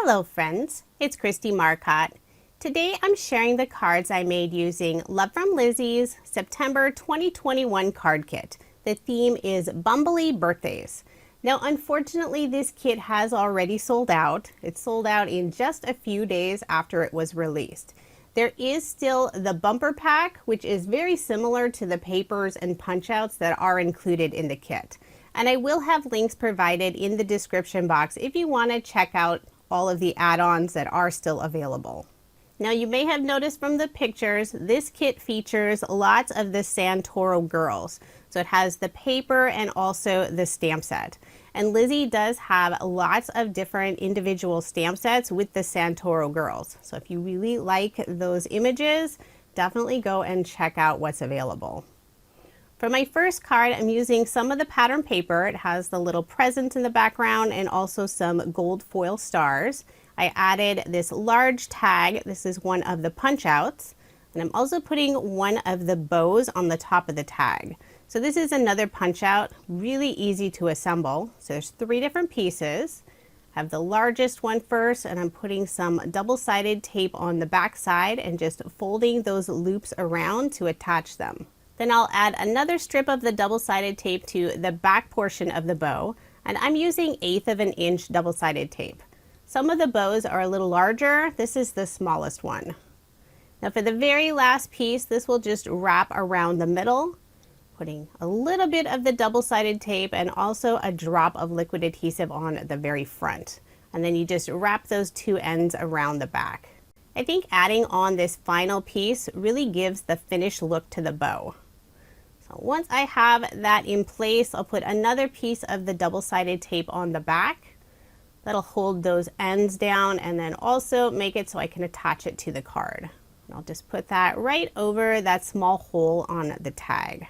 Hello friends, it's Kristie Marcotte. Today I'm sharing the cards I made using Love From Lizi's September 2021 card kit. The theme is Bumbley Birthdays. Now unfortunately this kit has already sold out. It sold out in just a few days after it was released. There is still the bumper pack, which is very similar to the papers and punch outs that are included in the kit. And I will have links provided in the description box if you want to check out all of the add-ons that are still available. Now you may have noticed from the pictures, this kit features lots of the Santoro girls. So it has the paper and also the stamp set. And Lizi does have lots of different individual stamp sets with the Santoro girls. So if you really like those images, definitely go and check out what's available. For my first card, I'm using some of the pattern paper. It has the little present in the background and also some gold foil stars. I added this large tag. This is one of the punch outs. And I'm also putting one of the bows on the top of the tag. So this is another punch out, really easy to assemble. So there's 3 different pieces. I have the largest one first, and I'm putting some double-sided tape on the back side and just folding those loops around to attach them. Then I'll add another strip of the double-sided tape to the back portion of the bow, and I'm using 1/8 of an inch double-sided tape. Some of the bows are a little larger. This is the smallest one. Now for the very last piece, this will just wrap around the middle, putting a little bit of the double-sided tape and also a drop of liquid adhesive on the very front. And then you just wrap those 2 ends around the back. I think adding on this final piece really gives the finished look to the bow. Once I have that in place, I'll put another piece of the double-sided tape on the back. That'll hold those ends down and then also make it so I can attach it to the card. And I'll just put that right over that small hole on the tag.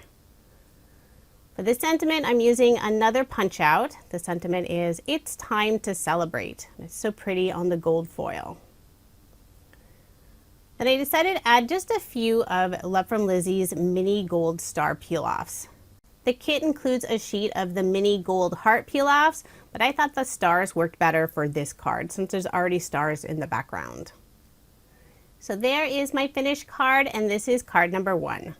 For the sentiment, I'm using another punch out. The sentiment is, "It's time to celebrate." It's so pretty on the gold foil. Then I decided to add just a few of Love From Lizi's mini gold star peel-offs. The kit includes a sheet of the mini gold heart peel-offs, but I thought the stars worked better for this card since there's already stars in the background. So there is my finished card, and this is card number 1.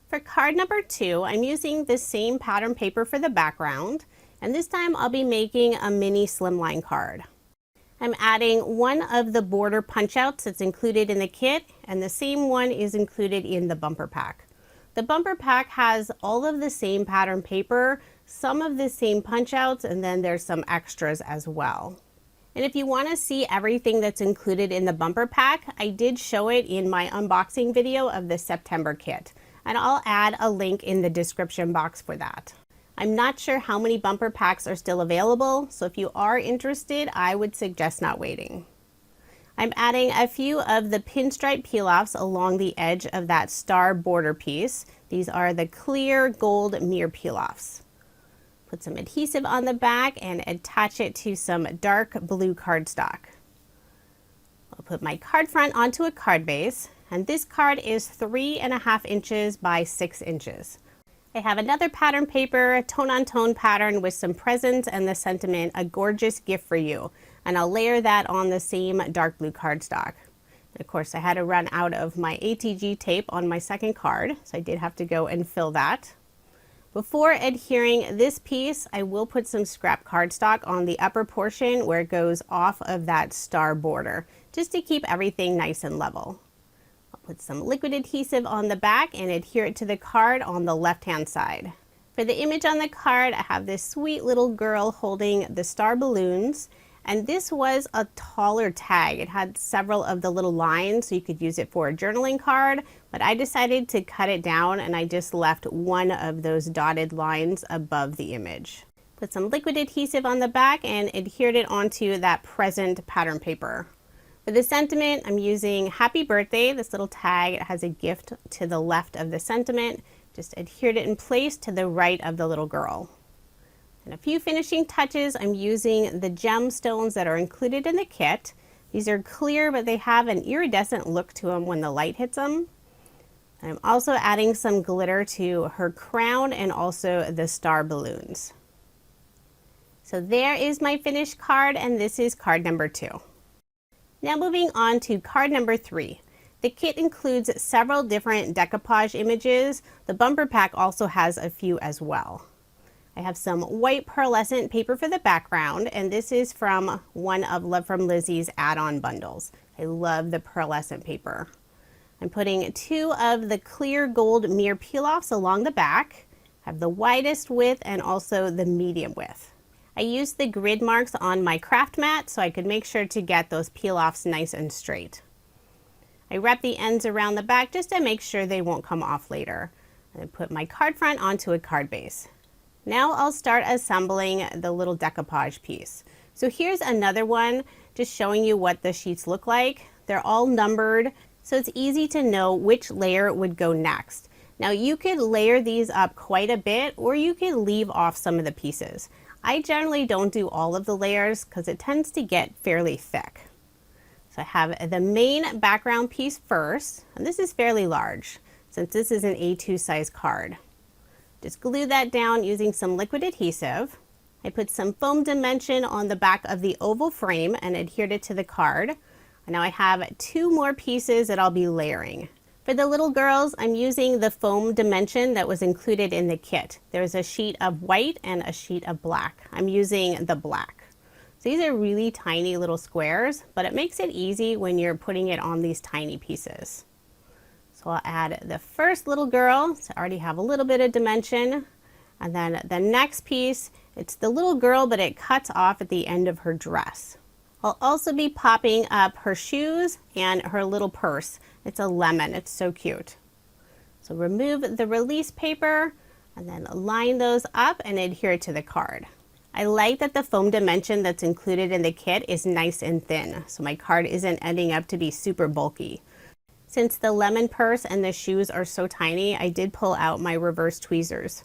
For card number 2, I'm using the same pattern paper for the background, and this time I'll be making a mini slimline card. I'm adding one of the border punch outs that's included in the kit, and the same one is included in the bumper pack. The bumper pack has all of the same pattern paper, some of the same punch outs, and then there's some extras as well. And if you want to see everything that's included in the bumper pack, I did show it in my unboxing video of the September kit, and I'll add a link in the description box for that. I'm not sure how many bumper packs are still available, so if you are interested, I would suggest not waiting. I'm adding a few of the pinstripe peel-offs along the edge of that star border piece. These are the clear gold mirror peel-offs. Put some adhesive on the back and attach it to some dark blue cardstock. I'll put my card front onto a card base, and this card is 3.5 inches by 6 inches. I have another pattern paper, a tone-on-tone pattern with some presents and the sentiment, "A gorgeous gift for you." And I'll layer that on the same dark blue cardstock. And of course, I had to run out of my ATG tape on my second card, so I did have to go and fill that. Before adhering this piece, I will put some scrap cardstock on the upper portion where it goes off of that star border, just to keep everything nice and level. Put some liquid adhesive on the back and adhere it to the card on the left-hand side. For the image on the card, I have this sweet little girl holding the star balloons, and this was a taller tag. It had several of the little lines, so you could use it for a journaling card, but I decided to cut it down and I just left one of those dotted lines above the image. Put some liquid adhesive on the back and adhered it onto that present pattern paper. For the sentiment, I'm using Happy Birthday. This little tag, it has a gift to the left of the sentiment. Just adhered it in place to the right of the little girl. And a few finishing touches, I'm using the gemstones that are included in the kit. These are clear, but they have an iridescent look to them when the light hits them. And I'm also adding some glitter to her crown and also the star balloons. So there is my finished card, and this is card number 2. Now moving on to card number 3. The kit includes several different decoupage images. The bumper pack also has a few as well. I have some white pearlescent paper for the background, and this is from one of Love From Lizi's add-on bundles. I love the pearlescent paper. I'm putting 2 of the clear gold mirror peel-offs along the back. I have the widest width and also the medium width. I used the grid marks on my craft mat so I could make sure to get those peel-offs nice and straight. I wrap the ends around the back just to make sure they won't come off later. I put my card front onto a card base. Now I'll start assembling the little decoupage piece. So here's another one just showing you what the sheets look like. They're all numbered, so it's easy to know which layer would go next. Now you could layer these up quite a bit, or you could leave off some of the pieces. I generally don't do all of the layers because it tends to get fairly thick. So I have the main background piece first, and this is fairly large since this is an A2 size card. Just glue that down using some liquid adhesive. I put some foam dimension on the back of the oval frame and adhered it to the card. And now I have 2 more pieces that I'll be layering. For the little girls, I'm using the foam dimension that was included in the kit. There's a sheet of white and a sheet of black. I'm using the black. So these are really tiny little squares, but it makes it easy when you're putting it on these tiny pieces. So I'll add the first little girl, so I already have a little bit of dimension. And then the next piece, it's the little girl, but it cuts off at the end of her dress. I'll also be popping up her shoes and her little purse. It's a lemon, it's so cute. So remove the release paper and then line those up and adhere to the card. I like that the foam dimension that's included in the kit is nice and thin, so my card isn't ending up to be super bulky. Since the lemon purse and the shoes are so tiny, I did pull out my reverse tweezers.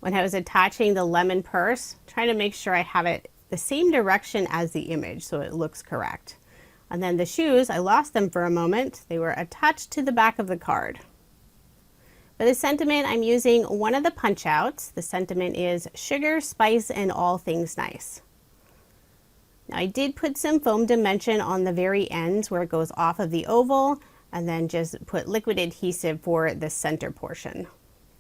When I was attaching the lemon purse, trying to make sure I have it the same direction as the image so it looks correct. And then the shoes, I lost them for a moment. They were attached to the back of the card. For the sentiment, I'm using one of the punch outs. The sentiment is sugar, spice, and all things nice. Now I did put some foam dimension on the very ends where it goes off of the oval, and then just put liquid adhesive for the center portion.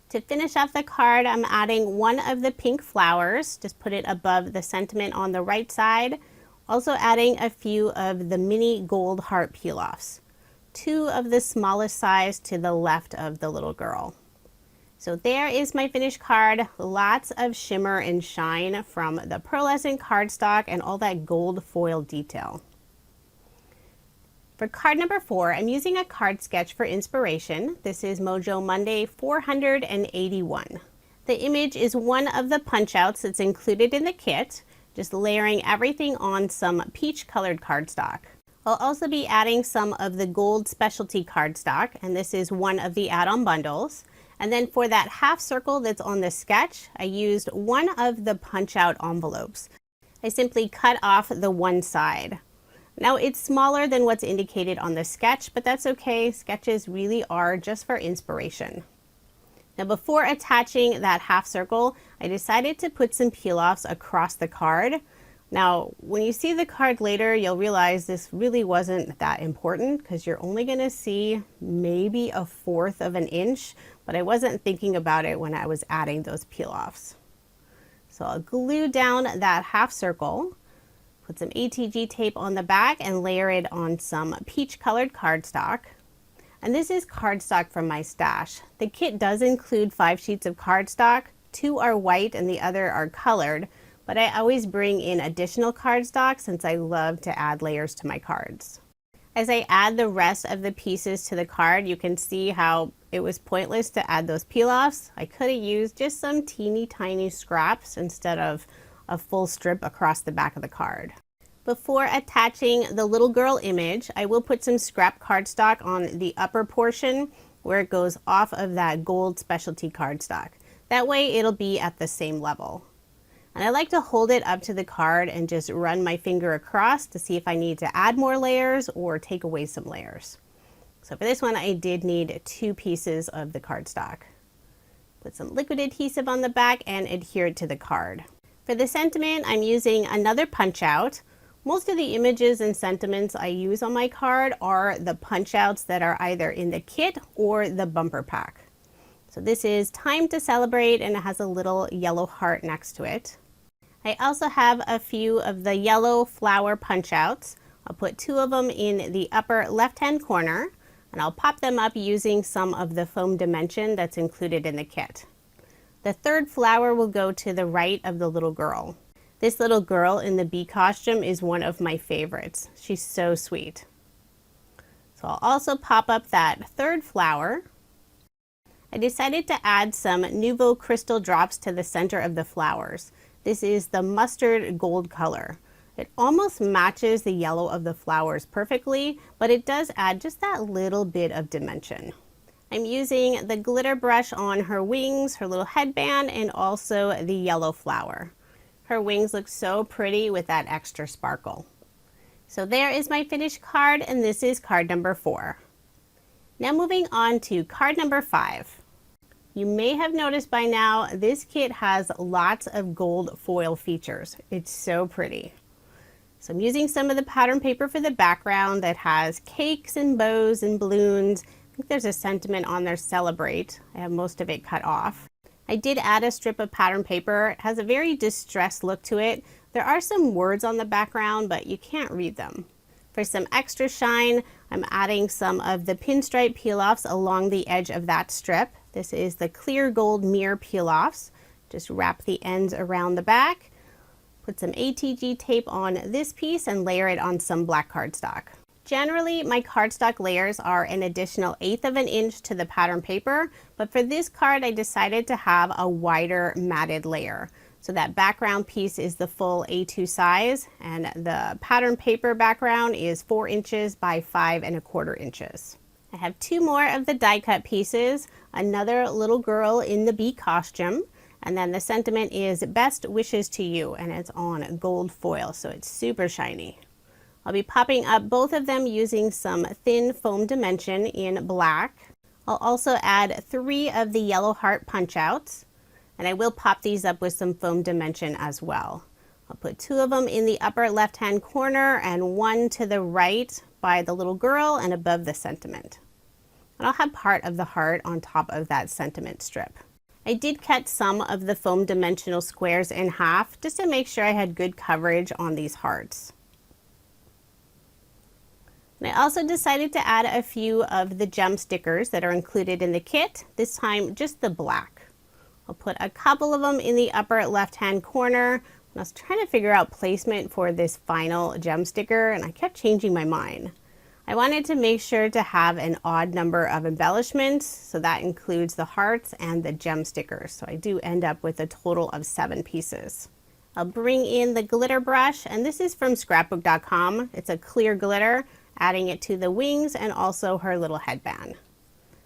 To finish off the card, I'm adding one of the pink flowers. Just put it above the sentiment on the right side. Also adding a few of the mini gold heart peel-offs. 2 of the smallest size to the left of the little girl. So there is my finished card. Lots of shimmer and shine from the pearlescent cardstock and all that gold foil detail. For card number 4, I'm using a card sketch for inspiration. This is Mojo Monday 481. The image is one of the punch outs that's included in the kit, just layering everything on some peach colored cardstock. I'll also be adding some of the gold specialty cardstock, and this is one of the add-on bundles. And then for that half circle that's on the sketch, I used one of the punch out envelopes. I simply cut off the one side. Now it's smaller than what's indicated on the sketch, but that's okay. Sketches really are just for inspiration. Now before attaching that half circle, I decided to put some peel-offs across the card. Now when you see the card later, you'll realize this really wasn't that important because you're only going to see maybe 1/4 of an inch, but I wasn't thinking about it when I was adding those peel-offs. So I'll glue down that half circle. Put some ATG tape on the back and layer it on some peach colored cardstock. And this is cardstock from my stash. The kit does include 5 sheets of cardstock. 2 are white and the other are colored, but I always bring in additional cardstock since I love to add layers to my cards. As I add the rest of the pieces to the card, you can see how it was pointless to add those peel-offs. I could have used just some teeny tiny scraps instead of a full strip across the back of the card. Before attaching the little girl image, I will put some scrap cardstock on the upper portion where it goes off of that gold specialty cardstock. That way it'll be at the same level. And I like to hold it up to the card and just run my finger across to see if I need to add more layers or take away some layers. So for this one, I did need 2 pieces of the cardstock. Put some liquid adhesive on the back and adhere it to the card. For the sentiment, I'm using another punch out, Most of the images and sentiments I use on my card are the punch outs that are either in the kit or the bumper pack. So this is Time to Celebrate, and it has a little yellow heart next to it. I also have a few of the yellow flower punch outs. I'll put 2 of them in the upper left hand corner, and I'll pop them up using some of the foam dimension that's included in the kit. The 3rd flower will go to the right of the little girl. This little girl in the bee costume is one of my favorites. She's so sweet. So I'll also pop up that 3rd flower. I decided to add some Nuvo crystal drops to the center of the flowers. This is the mustard gold color. It almost matches the yellow of the flowers perfectly, but it does add just that little bit of dimension. I'm using the glitter brush on her wings, her little headband, and also the yellow flower. Her wings look so pretty with that extra sparkle. So there is my finished card, and this is card number 4. Now moving on to card number 5. You may have noticed by now, this kit has lots of gold foil features. It's so pretty. So I'm using some of the pattern paper for the background that has cakes and bows and balloons. I think there's a sentiment on there, Celebrate. I have most of it cut off. I did add a strip of pattern paper. It has a very distressed look to it. There are some words on the background, but you can't read them. For some extra shine, I'm adding some of the pinstripe peel-offs along the edge of that strip. This is the clear gold mirror peel-offs. Just wrap the ends around the back, put some ATG tape on this piece, and layer it on some black cardstock. Generally, my cardstock layers are an additional 1/8 of an inch to the pattern paper, but for this card I decided to have a wider matted layer. So that background piece is the full A2 size, and the pattern paper background is 4 inches by 5 1/4 inches. I have 2 more of the die cut pieces, another little girl in the bee costume, and then the sentiment is Best Wishes to You, and it's on gold foil, so it's super shiny. I'll be popping up both of them using some thin foam dimension in black. I'll also add 3 of the yellow heart punch outs, and I will pop these up with some foam dimension as well. I'll put 2 of them in the upper left hand corner and 1 to the right by the little girl and above the sentiment. And I'll have part of the heart on top of that sentiment strip. I did cut some of the foam dimensional squares in half just to make sure I had good coverage on these hearts. And I also decided to add a few of the gem stickers that are included in the kit, this time just the black. I'll put a couple of them in the upper left hand corner. I was trying to figure out placement for this final gem sticker, and I kept changing my mind. I wanted to make sure to have an odd number of embellishments, so that includes the hearts and the gem stickers. So I do end up with a total of 7 pieces. I'll bring in the glitter brush, and this is from scrapbook.com. It's a clear glitter, adding it to the wings and also her little headband.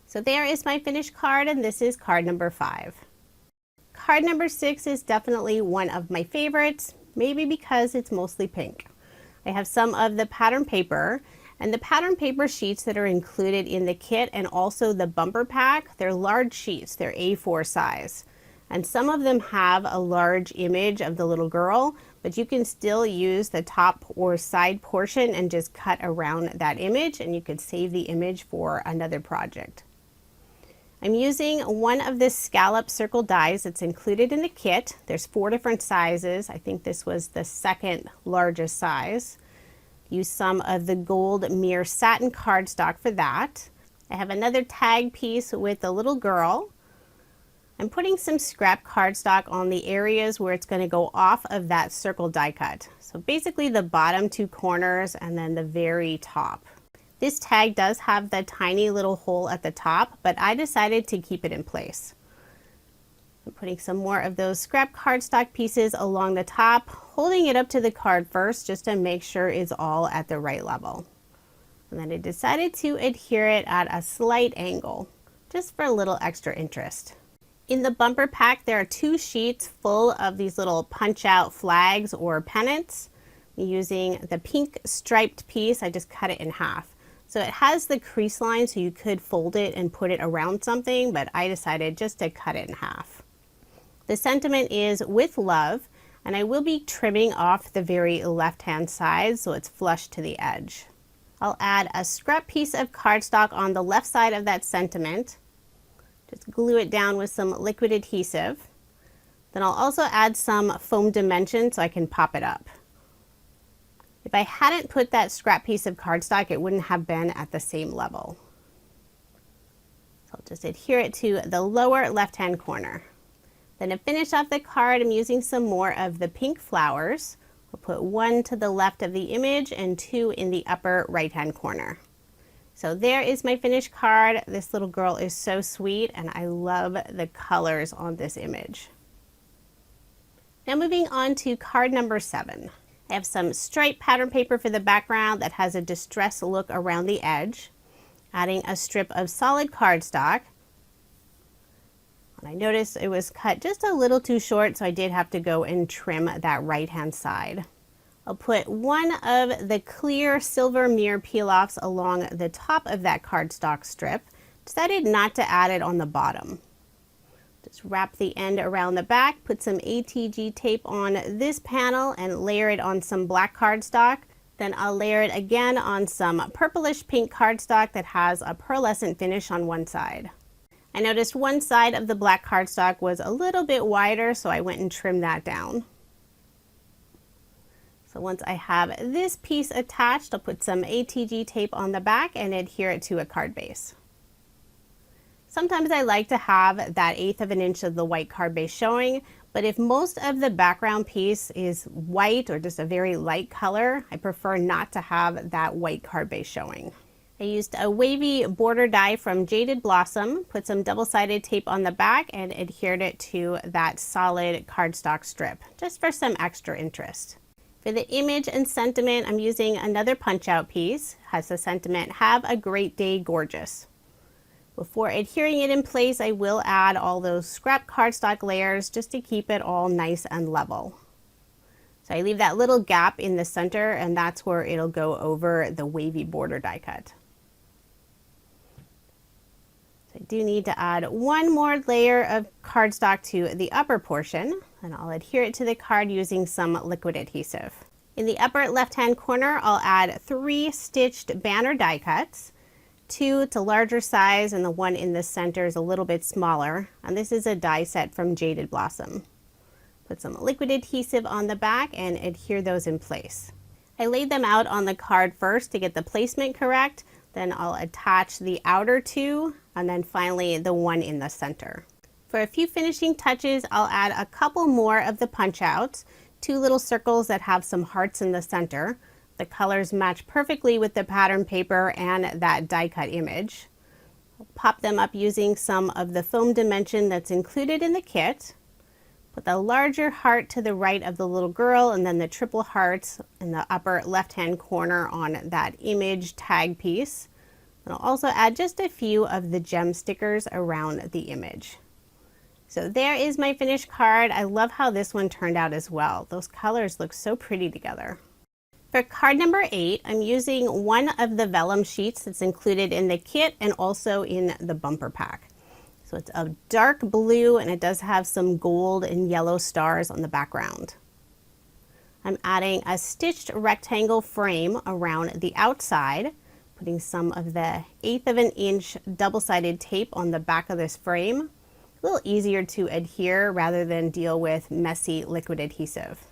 So there is my finished card, and this is card number 5. Card number 6 is definitely one of my favorites, maybe because it's mostly pink. I have some of the pattern paper, and the pattern paper sheets that are included in the kit and also the bumper pack, they're large sheets, they're A4 size. And some of them have a large image of the little girl, but you can still use the top or side portion and just cut around that image, and you could save the image for another project. I'm using one of the scallop circle dies that's included in the kit. There's 4 different sizes. I think this was the 2nd largest size. Use some of the gold mirror satin cardstock for that. I have another tag piece with the little girl. I'm putting some scrap cardstock on the areas where it's going to go off of that circle die cut. So basically the bottom 2 corners and then the very top. This tag does have the tiny little hole at the top, but I decided to keep it in place. I'm putting some more of those scrap cardstock pieces along the top, holding it up to the card first just to make sure it's all at the right level. And then I decided to adhere it at a slight angle, just for a little extra interest. In the bumper pack, there are 2 sheets full of these little punch out flags or pennants. Using the pink striped piece, I just cut it in half. So it has the crease line, so you could fold it and put it around something, but I decided just to cut it in half. The sentiment is with love, And I will be trimming off the very left-hand side so it's flush to the edge. I'll add a scrap piece of cardstock on the left side of that sentiment. Just glue it down with some liquid adhesive. Then I'll also add some foam dimension so I can pop it up. If I hadn't put that scrap piece of cardstock, it wouldn't have been at the same level. So I'll just adhere it to the lower left-hand corner. Then to finish off the card, I'm using some more of the pink flowers. I'll put one to the left of the image and two in the upper right-hand corner. So there is my finished card. This little girl is so sweet and I love the colors on this image. Now moving on to card number 7. I have some striped pattern paper for the background that has a distressed look around the edge. Adding a strip of solid cardstock. And I noticed it was cut just a little too short, so I did have to go and trim that right-hand side. I'll put one of the clear silver mirror peel-offs along the top of that cardstock strip. Decided not to add it on the bottom. Just wrap the end around the back, put some ATG tape on this panel and layer it on some black cardstock. Then I'll layer it again on some purplish pink cardstock that has a pearlescent finish on one side. I noticed one side of the black cardstock was a little bit wider, so I went and trimmed that down. So once I have this piece attached, I'll put some ATG tape on the back and adhere it to a card base. Sometimes I like to have that 1/8 of an inch of the white card base showing, but if most of the background piece is white or just a very light color, I prefer not to have that white card base showing. I used a wavy border die from Jaded Blossom, put some double-sided tape on the back and adhered it to that solid cardstock strip, just for some extra interest. For the image and sentiment, I'm using another punch-out piece. Has the sentiment, "Have a great day, gorgeous." Before adhering it in place, I will add all those scrap cardstock layers just to keep it all nice and level. So I leave that little gap in the center, and that's where it'll go over the wavy border die cut. I do need to add one more layer of cardstock to the upper portion, and I'll adhere it to the card using some liquid adhesive. In the upper left-hand corner, I'll add 3 stitched banner die cuts. 2 to larger size, and the one in the center is a little bit smaller. And this is a die set from Jaded Blossom. Put some liquid adhesive on the back and adhere those in place. I laid them out on the card first to get the placement correct. Then I'll attach the outer 2 and then finally the one in the center. For a few finishing touches, I'll add a couple more of the punch outs, 2 little circles that have some hearts in the center. The colors match perfectly with the pattern paper and that die cut image. I'll pop them up using some of the foam dimension that's included in the kit. Put the larger heart to the right of the little girl and then the triple hearts in the upper left-hand corner on that image tag piece. And I'll also add just a few of the gem stickers around the image. So there is my finished card. I love how this one turned out as well. Those colors look so pretty together. For card number 8, I'm using one of the vellum sheets that's included in the kit and also in the bumper pack. So it's a dark blue and it does have some gold and yellow stars on the background. I'm adding a stitched rectangle frame around the outside, putting some of the 1/8 of an inch double-sided tape on the back of this frame. A little easier to adhere rather than deal with messy liquid adhesive.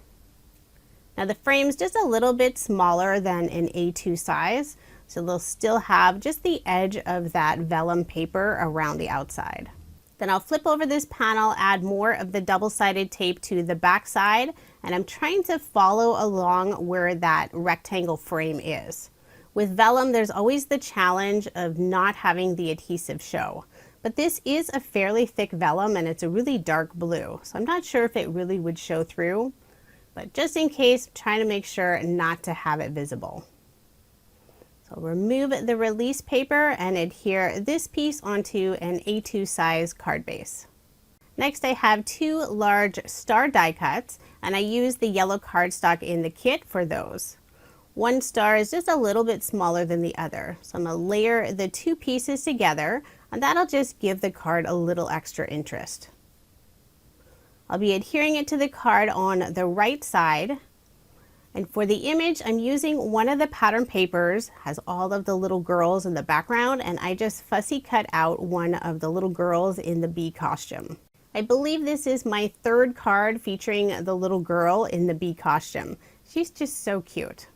Now the frame's just a little bit smaller than an A2 size, so they'll still have just the edge of that vellum paper around the outside. Then I'll flip over this panel, add more of the double-sided tape to the back side, and I'm trying to follow along where that rectangle frame is. With vellum, there's always the challenge of not having the adhesive show. But this is a fairly thick vellum and it's a really dark blue, so I'm not sure if it really would show through. But just in case, I'm trying to make sure not to have it visible. So remove the release paper and adhere this piece onto an A2 size card base. Next, I have 2 large star die cuts, and I use the yellow cardstock in the kit for those. One star is just a little bit smaller than the other, so I'm going to layer the 2 pieces together, and that'll just give the card a little extra interest. I'll be adhering it to the card on the right side. And for the image, I'm using one of the pattern papers, has all of the little girls in the background, and I just fussy cut out one of the little girls in the bee costume. I believe this is my third card featuring the little girl in the bee costume. She's just so cute.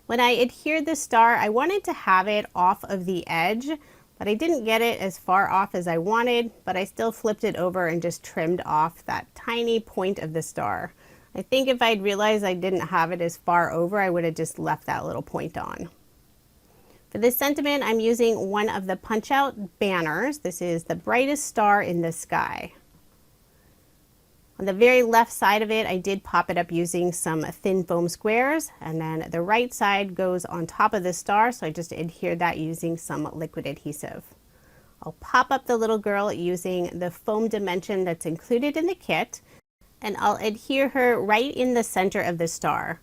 When I adhered the star, I wanted to have it off of the edge, but I didn't get it as far off as I wanted, but I still flipped it over and just trimmed off that tiny point of the star. I think if I'd realized I didn't have it as far over, I would have just left that little point on. For this sentiment, I'm using one of the punch out banners. This is the brightest star in the sky. On the very left side of it, I did pop it up using some thin foam squares, and then the right side goes on top of the star, so I just adhered that using some liquid adhesive. I'll pop up the little girl using the foam dimension that's included in the kit, and I'll adhere her right in the center of the star.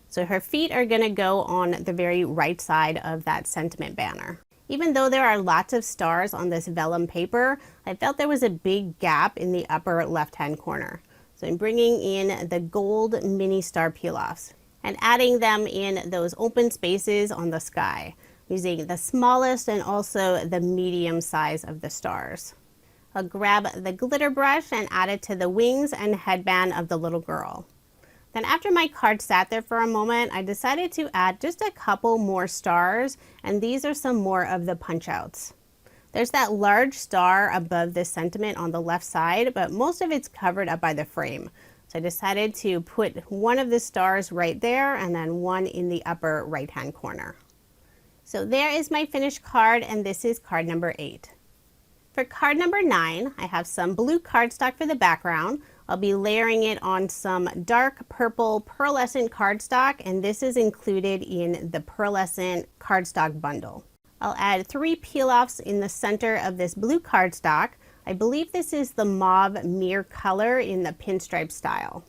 So her feet are going to go on the very right side of that sentiment banner. Even though there are lots of stars on this vellum paper, I felt there was a big gap in the upper left-hand corner. So I'm bringing in the gold mini star peel-offs and adding them in those open spaces on the sky, using the smallest and also the medium size of the stars. I'll grab the glitter brush and add it to the wings and headband of the little girl. Then after my card sat there for a moment, I decided to add just a couple more stars, and these are some more of the punch outs. There's that large star above this sentiment on the left side, but most of it's covered up by the frame. So I decided to put one of the stars right there and then one in the upper right hand corner. So there is my finished card, and this is card number 8. For card number 9, I have some blue cardstock for the background. I'll be layering it on some dark purple pearlescent cardstock, and this is included in the pearlescent cardstock bundle. I'll add 3 peel-offs in the center of this blue cardstock. I believe this is the mauve mirror color in the pinstripe style.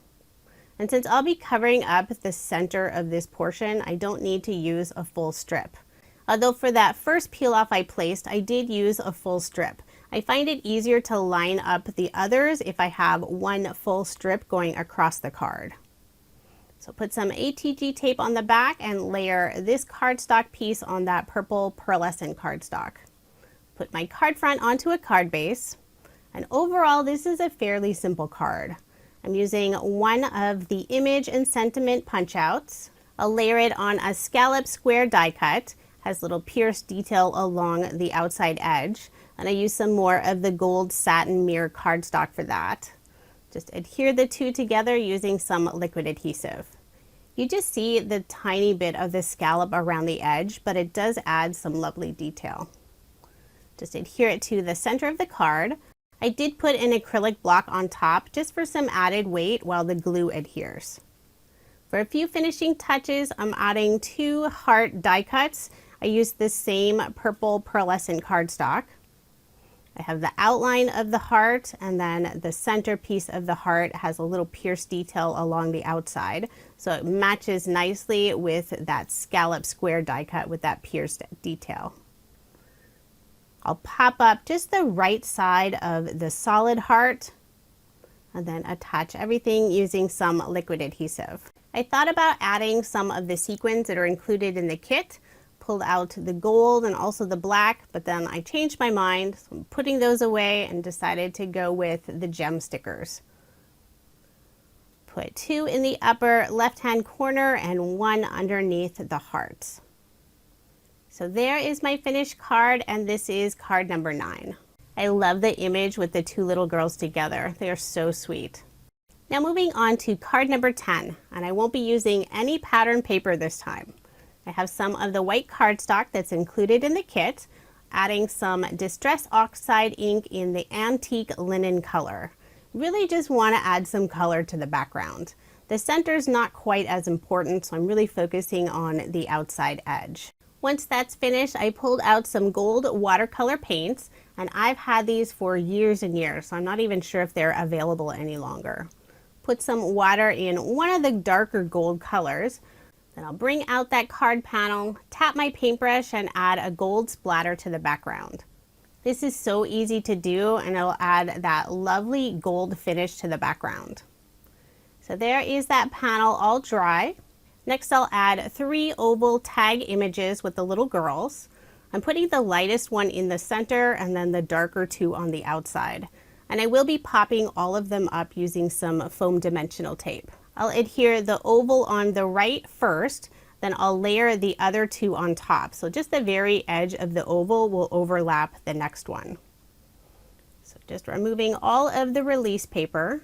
And since I'll be covering up the center of this portion, I don't need to use a full strip. Although for that first peel-off I placed, I did use a full strip. I find it easier to line up the others if I have one full strip going across the card. So put some ATG tape on the back and layer this cardstock piece on that purple pearlescent cardstock. Put my card front onto a card base, and overall this is a fairly simple card. I'm using one of the image and sentiment punch outs. I'll layer it on a scalloped square die cut, has little pierced detail along the outside edge. And I use some more of the gold satin mirror cardstock for that. Just adhere the two together using some liquid adhesive. You just see the tiny bit of the scallop around the edge, but it does add some lovely detail. Just adhere it to the center of the card. I did put an acrylic block on top just for some added weight while the glue adheres. For a few finishing touches, I'm adding 2 heart die cuts. I used the same purple pearlescent cardstock. I have the outline of the heart, and then the center piece of the heart has a little pierced detail along the outside. So it matches nicely with that scallop square die cut with that pierced detail. I'll pop up just the right side of the solid heart and then attach everything using some liquid adhesive. I thought about adding some of the sequins that are included in the kit, pulled out the gold and also the black, but then I changed my mind, so I'm putting those away and decided to go with the gem stickers. Put 2 in the upper left-hand corner and 1 underneath the hearts. So there is my finished card, and this is card number 9. I love the image with the 2 little girls together. They are so sweet. Now moving on to card number 10, and I won't be using any pattern paper this time. I have some of the white cardstock that's included in the kit, adding some Distress Oxide ink in the antique linen color. Really just want to add some color to the background. The center's not quite as important, so I'm really focusing on the outside edge. Once that's finished, I pulled out some gold watercolor paints, and I've had these for years and years, so I'm not even sure if they're available any longer. Put some water in one of the darker gold colors. Then I'll bring out that card panel, tap my paintbrush, and add a gold splatter to the background. This is so easy to do, and it'll add that lovely gold finish to the background. So there is that panel all dry. Next I'll add 3 oval tag images with the little girls. I'm putting the lightest one in the center and then the darker 2 on the outside. And I will be popping all of them up using some foam dimensional tape. I'll adhere the oval on the right first, then I'll layer the other 2 on top. So just the very edge of the oval will overlap the next one. So just removing all of the release paper.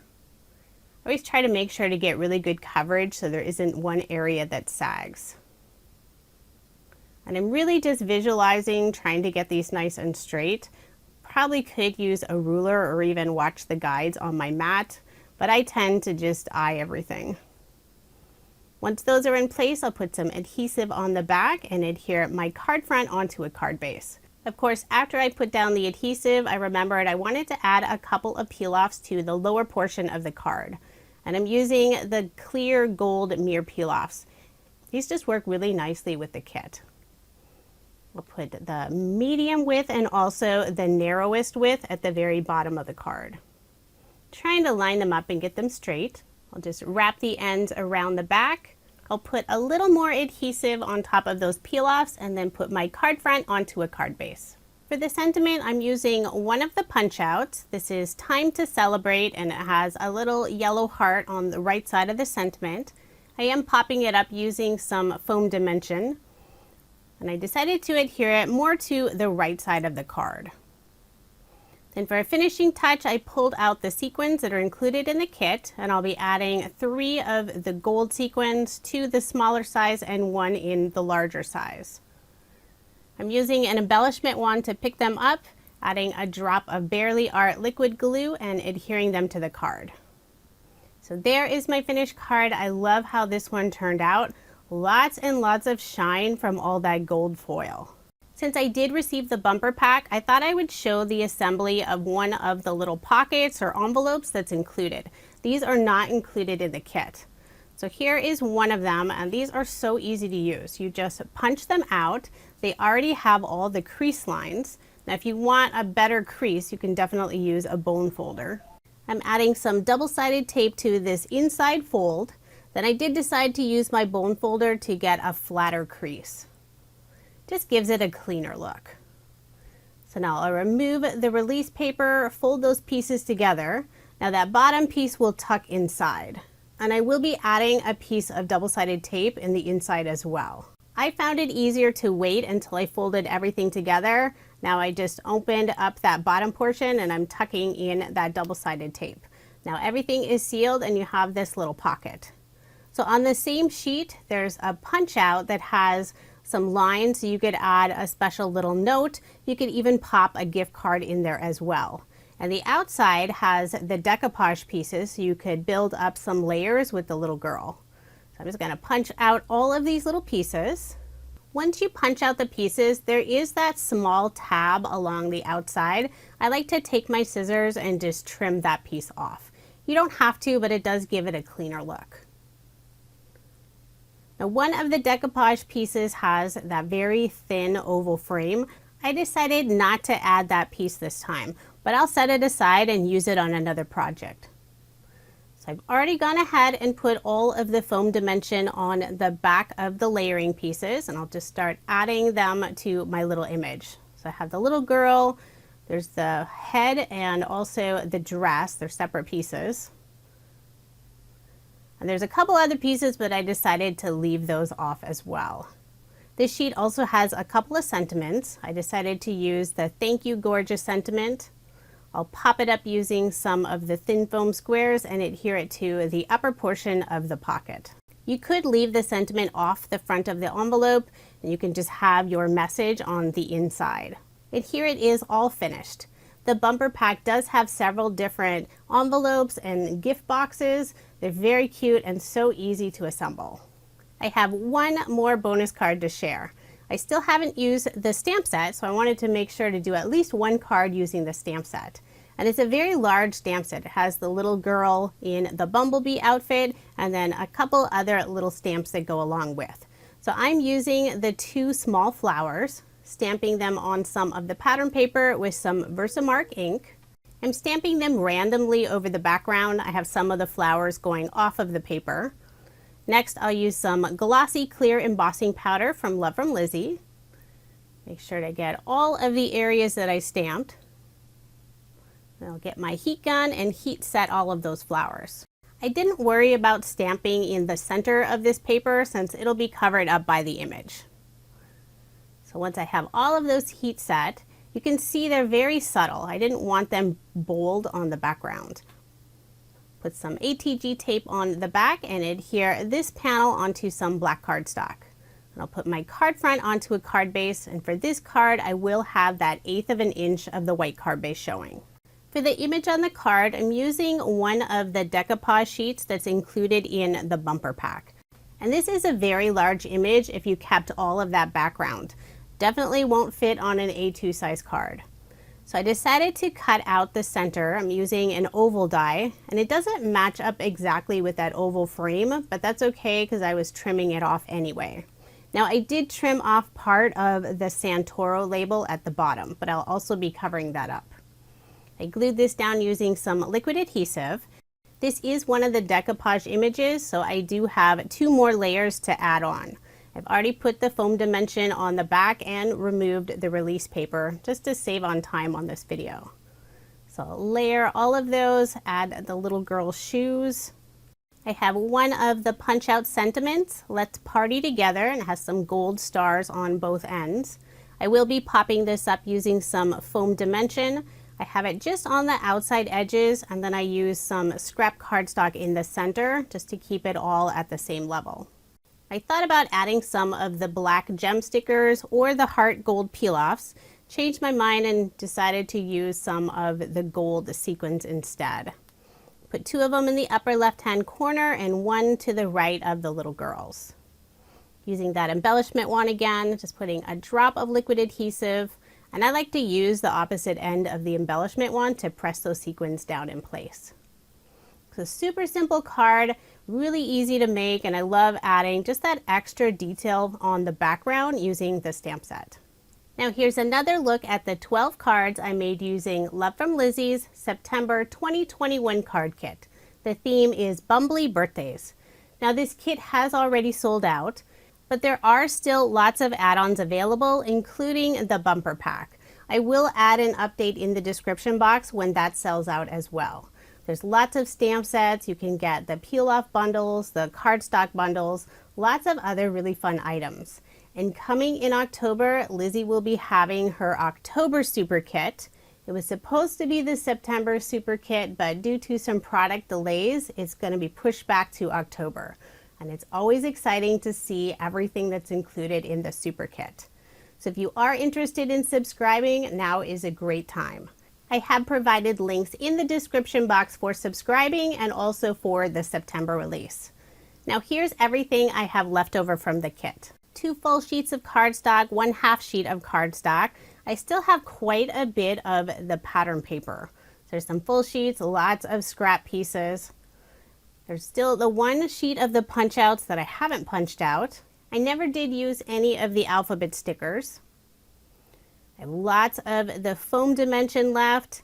I always try to make sure to get really good coverage so there isn't one area that sags. And I'm really just visualizing, trying to get these nice and straight. Probably could use a ruler or even watch the guides on my mat, but I tend to just eye everything. Once those are in place, I'll put some adhesive on the back and adhere my card front onto a card base. Of course, after I put down the adhesive, I remembered I wanted to add a couple of peel-offs to the lower portion of the card. And I'm using the clear gold mirror peel-offs. These just work really nicely with the kit. We'll put the medium width and also the narrowest width at the very bottom of the card. Trying to line them up and get them straight. I'll just wrap the ends around the back. I'll put a little more adhesive on top of those peel-offs and then put my card front onto a card base. For the sentiment, I'm using one of the punch outs. This is Time to Celebrate, and it has a little yellow heart on the right side of the sentiment. I am popping it up using some foam dimension, and I decided to adhere it more to the right side of the card. Then for a finishing touch, I pulled out the sequins that are included in the kit, and I'll be adding 3 of the gold sequins, 2 the smaller size and 1 in the larger size. I'm using an embellishment wand to pick them up, adding a drop of Barely Art liquid glue and adhering them to the card. So there is my finished card. I love how this one turned out. Lots and lots of shine from all that gold foil. Since I did receive the bumper pack, I thought I would show the assembly of one of the little pockets or envelopes that's included. These are not included in the kit. So here is one of them, and these are so easy to use. You just punch them out. They already have all the crease lines. Now if you want a better crease, you can definitely use a bone folder. I'm adding some double-sided tape to this inside fold. Then I did decide to use my bone folder to get a flatter crease. Just gives it a cleaner look. So now I'll remove the release paper, fold those pieces together. Now that bottom piece will tuck inside. And I will be adding a piece of double-sided tape in the inside as well. I found it easier to wait until I folded everything together. Now I just opened up that bottom portion and I'm tucking in that double-sided tape. Now everything is sealed and you have this little pocket. So on the same sheet, there's a punch out that has some lines, so you could add a special little note. You could even pop a gift card in there as well. And the outside has the decoupage pieces, so you could build up some layers with the little girl. So I'm just going to punch out all of these little pieces. Once you punch out the pieces, there is that small tab along the outside. I like to take my scissors and just trim that piece off. You don't have to, but it does give it a cleaner look. Now one of the decoupage pieces has that very thin oval frame. I decided not to add that piece this time, but I'll set it aside and use it on another project. So I've already gone ahead and put all of the foam dimension on the back of the layering pieces, and I'll just start adding them to my little image. So I have the little girl, there's the head and also the dress. They're separate pieces. And there's a couple other pieces, but I decided to leave those off as well. This sheet also has a couple of sentiments. I decided to use the Thank You Gorgeous sentiment. I'll pop it up using some of the thin foam squares and adhere it to the upper portion of the pocket. You could leave the sentiment off the front of the envelope and you can just have your message on the inside. And here it is all finished. The bumper pack does have several different envelopes and gift boxes. They're very cute and so easy to assemble. I have one more bonus card to share. I still haven't used the stamp set, so I wanted to make sure to do at least one card using the stamp set. And it's a very large stamp set. It has the little girl in the bumblebee outfit and then a couple other little stamps that go along with. So I'm using the 2 small flowers, stamping them on some of the pattern paper with some Versamark ink. I'm stamping them randomly over the background. I have some of the flowers going off of the paper. Next, I'll use some Glossy Clear embossing powder from Love From Lizi. Make sure to get all of the areas that I stamped. I'll get my heat gun and heat set all of those flowers. I didn't worry about stamping in the center of this paper since it'll be covered up by the image. So once I have all of those heat set, you can see they're very subtle. I didn't want them bold on the background. Put some ATG tape on the back and adhere this panel onto some black cardstock. And I'll put my card front onto a card base, and for this card I will have that 1/8 of an inch of the white card base showing. For the image on the card, I'm using one of the decoupage sheets that's included in the bumper pack. And this is a very large image if you kept all of that background. Definitely won't fit on an A2 size card. So I decided to cut out the center. I'm using an oval die, and it doesn't match up exactly with that oval frame, but that's okay because I was trimming it off anyway. Now I did trim off part of the Santoro label at the bottom, but I'll also be covering that up. I glued this down using some liquid adhesive. This is one of the decoupage images, so I do have 2 more layers to add on. I've already put the foam dimension on the back and removed the release paper just to save on time on this video. So I'll layer all of those, add the little girl's shoes. I have one of the punch out sentiments, Let's Party Together, and it has some gold stars on both ends. I will be popping this up using some foam dimension. I have it just on the outside edges, and then I use some scrap cardstock in the center just to keep it all at the same level. I thought about adding some of the black gem stickers or the heart gold peel-offs, changed my mind and decided to use some of the gold sequins instead. Put 2 of them in the upper left-hand corner and 1 to the right of the little girls. Using that embellishment wand again, just putting a drop of liquid adhesive, and I like to use the opposite end of the embellishment wand to press those sequins down in place. So super simple card, really easy to make, and I love adding just that extra detail on the background using the stamp set. Now here's another look at the 12 cards I made using Love From Lizi's September 2021 card kit. The theme is Bumbley Birthdays. Now this kit has already sold out, but there are still lots of add-ons available, including the bumper pack. I will add an update in the description box when that sells out as well. There's lots of stamp sets. You can get the peel-off bundles, the cardstock bundles, lots of other really fun items. And coming in October, Lizi will be having her October Super Kit. It was supposed to be the September Super Kit, but due to some product delays, it's going to be pushed back to October. And it's always exciting to see everything that's included in the Super Kit. So if you are interested in subscribing, now is a great time. I have provided links in the description box for subscribing and also for the September release. Now here's everything I have left over from the kit. 2 full sheets of cardstock, 1/2 sheet of cardstock. I still have quite a bit of the pattern paper. There's some full sheets, lots of scrap pieces. There's still the 1 sheet of the punch outs that I haven't punched out. I never did use any of the alphabet stickers. I have lots of the foam dimension left.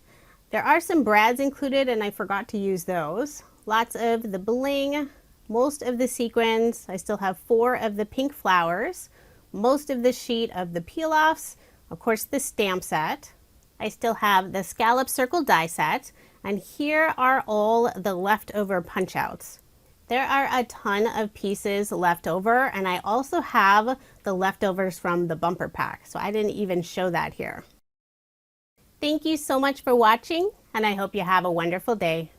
There are some brads included and I forgot to use those. Lots of the bling, most of the sequins. I still have 4 of the pink flowers, most of the sheet of the peel-offs, of course the stamp set. I still have the scallop circle die set, and here are all the leftover punch outs. There are a ton of pieces left over, and I also have the leftovers from the bumper pack, so I didn't even show that here. Thank you so much for watching, and I hope you have a wonderful day.